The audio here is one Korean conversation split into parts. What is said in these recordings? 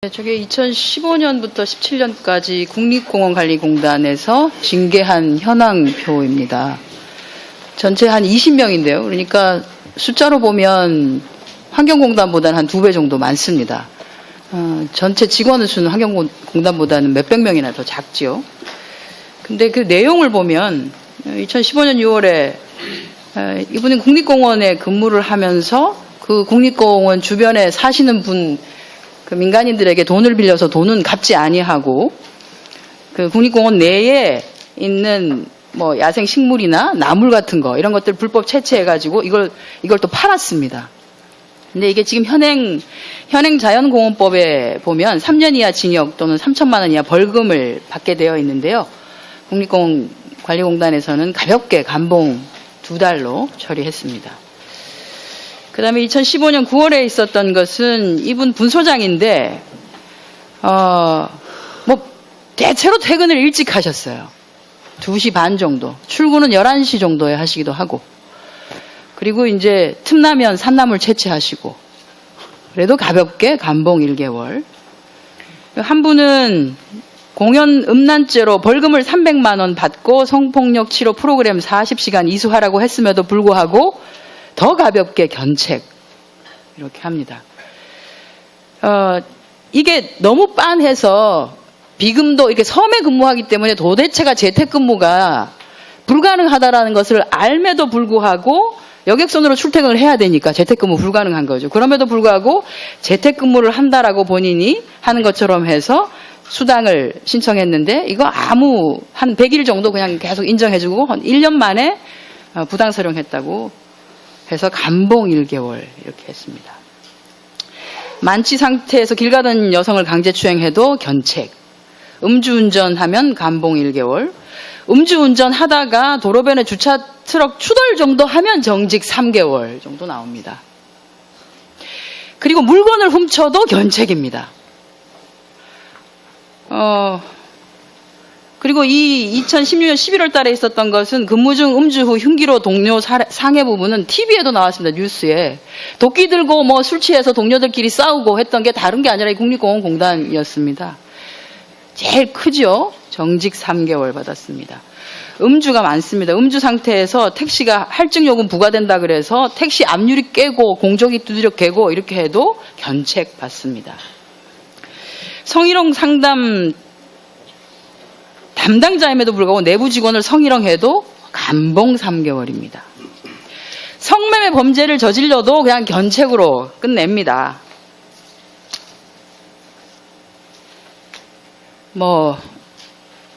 저게 2015년부터 17년까지 국립공원관리공단에서 징계한 현황표입니다. 전체 한 20명인데요. 그러니까 숫자로 보면 환경공단보다는 한 2배 정도 많습니다. 전체 직원 수는 환경공단보다는 몇백 명이나 더 작죠. 근데 그 내용을 보면 2015년 6월에 이분은 국립공원에 근무를 하면서 그 국립공원 주변에 사시는 그 민간인들에게 돈을 빌려서 돈은 갚지 아니하고 그 국립공원 내에 있는 뭐 야생 식물이나 나물 같은 거 이런 것들 불법 채취해가지고 이걸 또 팔았습니다. 근데 이게 지금 현행 자연공원법에 보면 3년 이하 징역 또는 3천만 원 이하 벌금을 받게 되어 있는데요. 국립공원관리공단에서는 가볍게 감봉 2달로 처리했습니다. 그 다음에 2015년 9월에 있었던 것은 이분 분소장인데, 대체로 퇴근을 일찍 하셨어요. 2시 반 정도. 출근은 11시 정도에 하시기도 하고. 그리고 이제 틈나면 산나물 채취하시고. 그래도 가볍게 감봉 1개월. 한 분은 공연 음란죄로 벌금을 300만 원 받고 성폭력 치료 프로그램 40시간 이수하라고 했음에도 불구하고 더 가볍게 견책 이렇게 합니다. 이게 너무 빤해서 비금도 이렇게 섬에 근무하기 때문에 도대체가 재택근무가 불가능하다라는 것을 알매도 불구하고 여객선으로 출퇴근을 해야 되니까 재택근무 불가능한 거죠. 그럼에도 불구하고 재택근무를 한다라고 본인이 하는 것처럼 해서 수당을 신청했는데 이거 한 100일 정도 그냥 계속 인정해주고 한 1년 만에 부당설용했다고 해서 감봉 1개월 이렇게 했습니다. 만취 상태에서 길 가던 여성을 강제추행해도 견책. 음주운전하면 감봉 1개월. 음주운전 하다가 도로변에 주차 트럭 추돌 정도 하면 정직 3개월 정도 나옵니다. 그리고 물건을 훔쳐도 견책입니다. 그리고 이 2016년 11월 달에 있었던 것은 근무 중 음주 후 흉기로 동료 상해 부분은 TV에도 나왔습니다. 뉴스에. 도끼 들고 술 취해서 동료들끼리 싸우고 했던 게 다른 게 아니라 국립공원공단이었습니다. 제일 크죠? 정직 3개월 받았습니다. 음주가 많습니다. 음주 상태에서 택시가 할증 요금 부과된다 그래서 택시 앞유리 깨고 공조기 두드려 깨고 이렇게 해도 견책 받습니다. 성희롱 상담 담당자임에도 불구하고 내부 직원을 성희롱해도 감봉 3개월입니다. 성매매 범죄를 저질러도 그냥 견책으로 끝냅니다.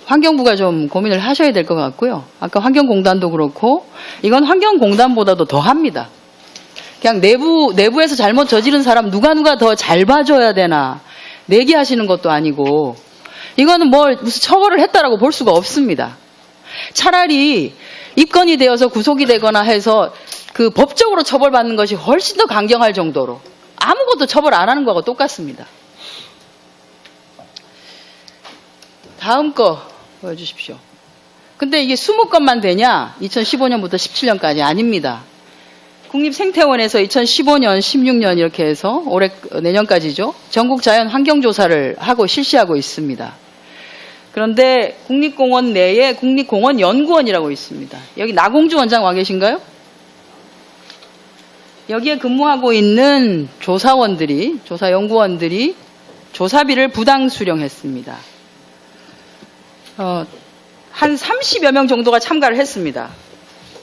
환경부가 좀 고민을 하셔야 될 것 같고요. 아까 환경공단도 그렇고 이건 환경공단보다도 더 합니다. 그냥 내부에서 잘못 저지른 사람 누가 더 잘 봐줘야 되나 내기하시는 것도 아니고 이거는 무슨 처벌을 했다라고 볼 수가 없습니다. 차라리 입건이 되어서 구속이 되거나 해서 그 법적으로 처벌받는 것이 훨씬 더 강경할 정도로 아무것도 처벌 안 하는 거하고 똑같습니다. 다음 거 보여주십시오. 근데 이게 20건만 되냐? 2015년부터 17년까지 아닙니다. 국립생태원에서 2015년, 16년 이렇게 해서 내년까지죠. 전국 자연 환경조사를 하고 실시하고 있습니다. 그런데 국립공원 내에 국립공원연구원이라고 있습니다. 여기 나공주 원장 와 계신가요? 여기에 근무하고 있는 조사연구원들이 조사비를 부당 수령했습니다. 한 30여 명 정도가 참가를 했습니다.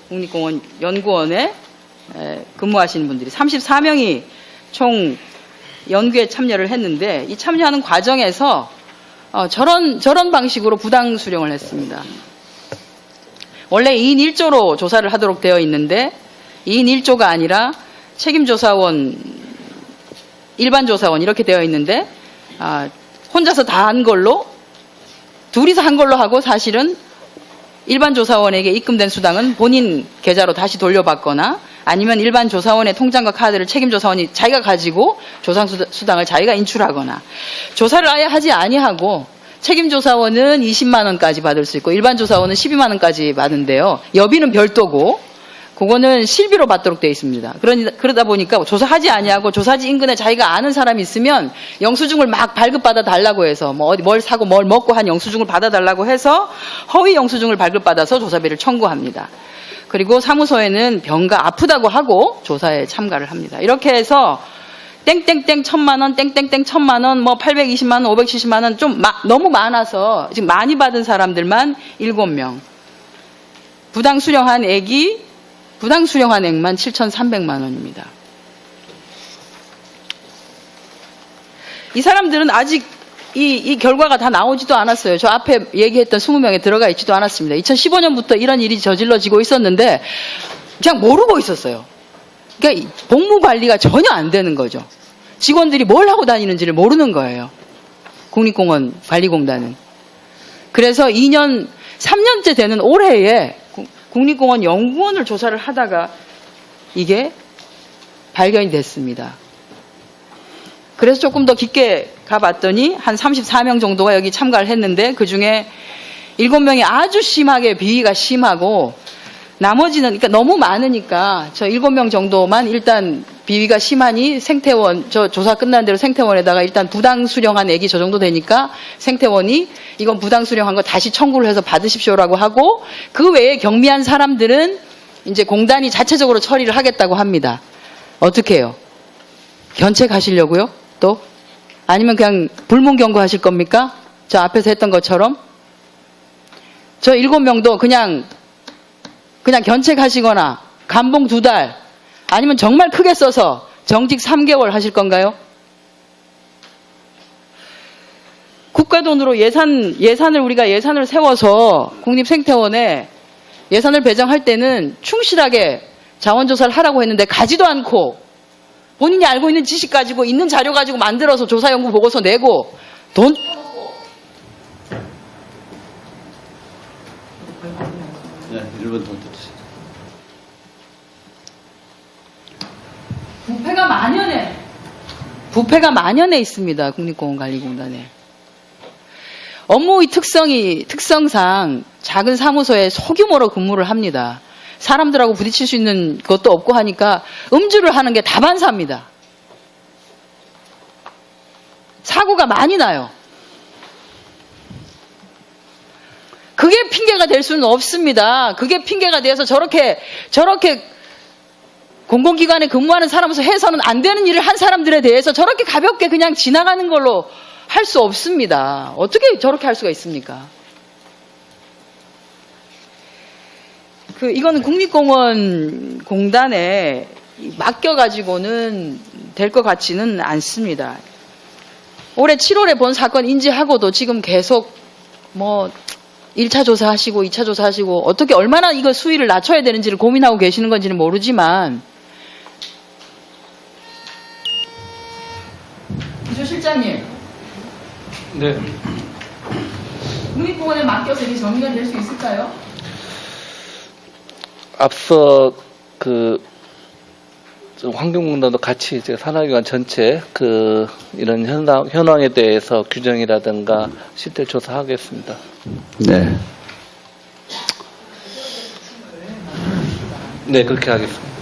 국립공원 연구원에 근무하시는 분들이 34명이 총 연구에 참여를 했는데 이 참여하는 과정에서 저런 방식으로 부당 수령을 했습니다. 원래 2인 1조로 조사를 하도록 되어 있는데 2인 1조가 아니라 책임조사원, 일반조사원 이렇게 되어 있는데 혼자서 다 한 걸로 둘이서 한 걸로 하고 사실은 일반 조사원에게 입금된 수당은 본인 계좌로 다시 돌려받거나 아니면 일반 조사원의 통장과 카드를 책임조사원이 자기가 가지고 조사수당을 자기가 인출하거나 조사를 아예 하지 아니하고 책임조사원은 20만 원까지 받을 수 있고 일반 조사원은 12만 원까지 받는데요. 여비는 별도고 그거는 실비로 받도록 되어 있습니다. 그러다 보니까 조사하지 아니하고 조사지 인근에 자기가 아는 사람이 있으면 영수증을 막 발급받아 달라고 해서 뭐 어디 뭘 사고 뭘 먹고 한 영수증을 받아 달라고 해서 허위 영수증을 발급받아서 조사비를 청구합니다. 그리고 사무소에는 병가 아프다고 하고 조사에 참가를 합니다. 이렇게 해서 땡땡땡 1,000만 원, 땡땡땡 1,000만 원, 뭐 820만 원, 570만 원 좀 너무 많아서 지금 많이 받은 사람들만 7명. 부당 수령한 액만 7,300만 원입니다. 이 사람들은 아직 이 결과가 다 나오지도 않았어요. 저 앞에 얘기했던 20명에 들어가 있지도 않았습니다. 2015년부터 이런 일이 저질러지고 있었는데 그냥 모르고 있었어요. 그러니까 복무 관리가 전혀 안 되는 거죠. 직원들이 뭘 하고 다니는지를 모르는 거예요. 국립공원 관리공단은. 그래서 3년째 되는 올해에 국립공원 연구원을 조사를 하다가 이게 발견이 됐습니다. 그래서 조금 더 깊게 가봤더니 한 34명 정도가 여기 참가를 했는데 그중에 7명이 아주 심하게 비위가 심하고 나머지는 그러니까 너무 많으니까 저 7명 정도만 일단 비위가 심하니 생태원 저 조사 끝난 대로 생태원에다가 일단 부당 수령한 액이 저 정도 되니까 생태원이 이건 부당 수령한 거 다시 청구를 해서 받으십시오라고 하고 그 외에 경미한 사람들은 이제 공단이 자체적으로 처리를 하겠다고 합니다. 어떻게 해요? 견책하시려고요? 또? 아니면 그냥 불문경고하실 겁니까? 저 앞에서 했던 것처럼? 저 7명도 그냥 견책하시거나 감봉 2달 아니면 정말 크게 써서 정직 3개월 하실 건가요? 국가 돈으로 우리가 예산을 세워서 국립생태원에 예산을 배정할 때는 충실하게 자원조사를 하라고 했는데 가지도 않고 본인이 알고 있는 지식 가지고 있는 자료 가지고 만들어서 조사연구 보고서 내고 돈 네, 1분 더 드리세요. 부패가 만연해 있습니다. 국립공원관리공단에. 업무의 특성상 작은 사무소에 소규모로 근무를 합니다. 사람들하고 부딪힐 수 있는 것도 없고 하니까 음주를 하는 게 다반사입니다. 사고가 많이 나요. 그게 핑계가 될 수는 없습니다. 그게 핑계가 돼서 저렇게 공공기관에 근무하는 사람으로서 해서는 안 되는 일을 한 사람들에 대해서 저렇게 가볍게 그냥 지나가는 걸로 할 수 없습니다. 어떻게 저렇게 할 수가 있습니까? 이거는 국립공원 공단에 맡겨가지고는 될 것 같지는 않습니다. 올해 7월에 본 사건 인지하고도 지금 계속 1차 조사하시고 2차 조사하시고 어떻게 얼마나 이거 수위를 낮춰야 되는지를 고민하고 계시는 건지는 모르지만 부조실장님. 네. 국립공원에 맡겨서 이게 정리가 될 수 있을까요? 앞서 환경공단도 같이 이제 산하기관 전체 이런 현황에 대해서 규정이라든가 실태 조사하겠습니다. 네. 네, 그렇게 하겠습니다.